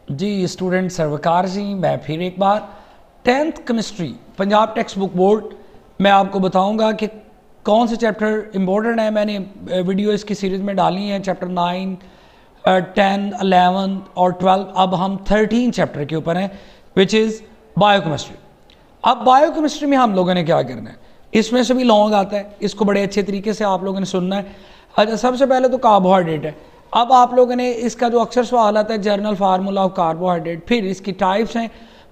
जी student सर्वकार जी, मैं फिर एक बार 10th chemistry Punjab text book board मैं आपको बताऊंगा कि कौन से चैप्टर इम्पोर्टेंट है। मैंने वीडियो इसकी सीरीज़ में डाली है, चैप्टर 9, 10, 11 और 12। अब हम 13 चैप्टर के ऊपर हैं, विच इज़ बायोकेमिस्ट्री। अब बायोकेमिस्ट्री में हम लोगों ने क्या करना है, इसमें से भी लॉन्ग आता है, इसको बड़े अच्छे तरीके से आप लोगों ने सुनना है। अच्छा, सबसे पहले तो कार्बोहाइड्रेट है। अब आप लोगों ने इसका जो अक्सर सवाल आता है, जर्नल फार्मूला ऑफ कार्बोहाइड्रेट, फिर इसकी टाइप्स हैं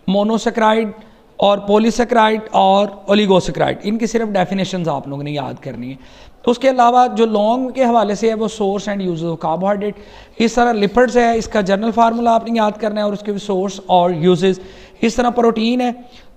मोनोसेक्राइड और पॉलीसेक्राइड और ओलिगोसेक्राइड, इनकी सिर्फ डेफिनेशंस आप लोगों ने याद करनी है। तो उसके अलावा जो लॉन्ग के हवाले से है वो source and use of carbohydrate. इस तरह लिपिड्स है, इसका जर्नल फार्मूला आपने याद करना है और उसके भी सोर्स और यूजेस। इस तरह प्रोटीन है,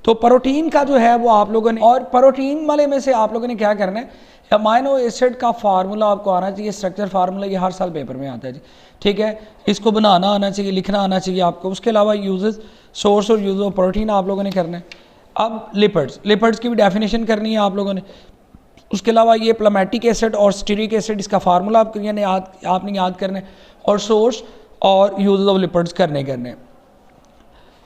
तो प्रोटीन का जो है वो आप लोगों ने, और प्रोटीन वाले में से आप लोगों ने क्या करना है, अमाइनो एसिड का फार्मूला आपको आना चाहिए, स्ट्रक्चर फार्मूला, ये हर साल पेपर में आता है जी, ठीक है। इसको बनाना आना चाहिए, लिखना आना चाहिए आपको। उसके अलावा यूजेस, सोर्स और यूज ऑफ प्रोटीन आप लोगों ने करना है। अब लिपिड्स की भी डेफिनेशन करनी है आप लोगों ने। उसके अलावा ये प्लामेटिक एसिड और स्टीरिक एसिड, इसका फार्मूला आपने याद करना है, और सोर्स और यूज ऑफ लिपिड्स करने।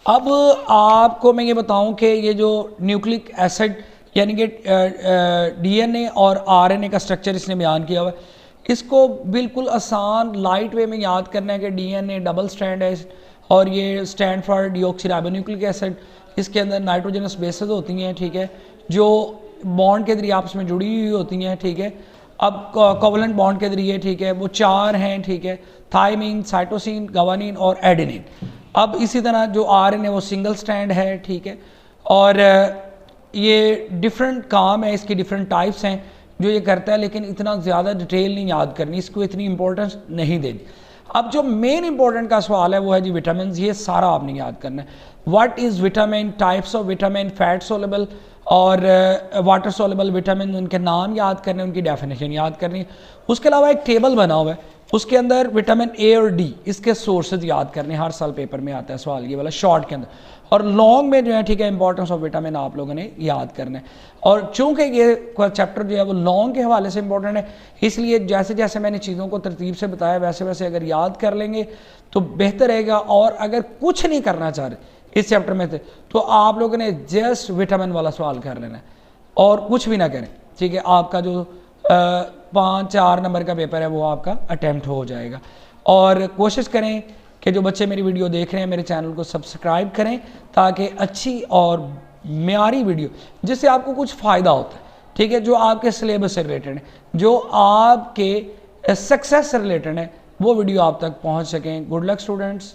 अब आपको मैं ये बताऊं कि ये जो न्यूक्लिक एसिड यानी कि डीएनए और आरएनए का स्ट्रक्चर इसने बयान किया हुआ है, इसको बिल्कुल आसान लाइट वे में याद करना है कि डीएनए डबल स्ट्रैंड है और ये स्टैंड फॉर डीऑक्सीराइबोन्यूक्लिक एसिड। इसके अंदर नाइट्रोजनस बेसेस होती हैं, ठीक है, जो बॉन्ड के जरिए आपस में जुड़ी हुई होती हैं, ठीक है। अब कोवलेंट बॉन्ड के जरिए, ठीक है, वो 4 हैं, ठीक है, थायमीन, साइटोसिन, गवानीन और एडेनिन। अब इसी तरह जो आरएनए वो सिंगल स्टैंड है, ठीक है, और ये डिफरेंट काम है, इसकी डिफरेंट टाइप्स हैं जो ये करता है, लेकिन इतना ज़्यादा डिटेल नहीं याद करनी, इसको इतनी इंपॉर्टेंस नहीं देनी। अब जो मेन इंपॉर्टेंट का सवाल है वो है जी विटामिन। ये सारा आपने याद करना है। What is vitamin, types of vitamin, fat soluble और वाटर सोलेबल विटामिन, उनके नाम याद करने, उनकी डेफिनेशन याद करनी है। उसके अलावा एक टेबल बना हुआ है, उसके अंदर विटामिन ए और डी, इसके सोर्सेज याद करने, हर साल पेपर में आता है सवाल ये वाला शॉर्ट के अंदर, और लॉन्ग में जो है, ठीक है, इंपॉर्टेंस ऑफ विटामिन आप लोगों ने याद करना है। और चूंकि ये चैप्टर जो है वो लॉन्ग के हवाले से इंपॉर्टेंट है, इसलिए जैसे जैसे मैंने चीज़ों को तरतीब से बताया वैसे वैसे अगर याद कर लेंगे तो बेहतर रहेगा। और अगर कुछ नहीं करना चाह रहे इस चैप्टर में से, तो आप लोगों ने जस्ट विटामिन वाला सवाल कर लेना है और कुछ भी ना करें, ठीक है। आपका जो 5-4 नंबर का पेपर है वो आपका अटैम्प्ट हो जाएगा। और कोशिश करें कि जो बच्चे मेरी वीडियो देख रहे हैं मेरे चैनल को सब्सक्राइब करें, ताकि अच्छी और म्यारी वीडियो जिससे आपको कुछ फ़ायदा होता है, ठीक है, जो आपके सिलेबस से रिलेटेड है, जो आपके सक्सेस से रिलेटेड है, वो वीडियो आप तक पहुंच सकें। Good luck students.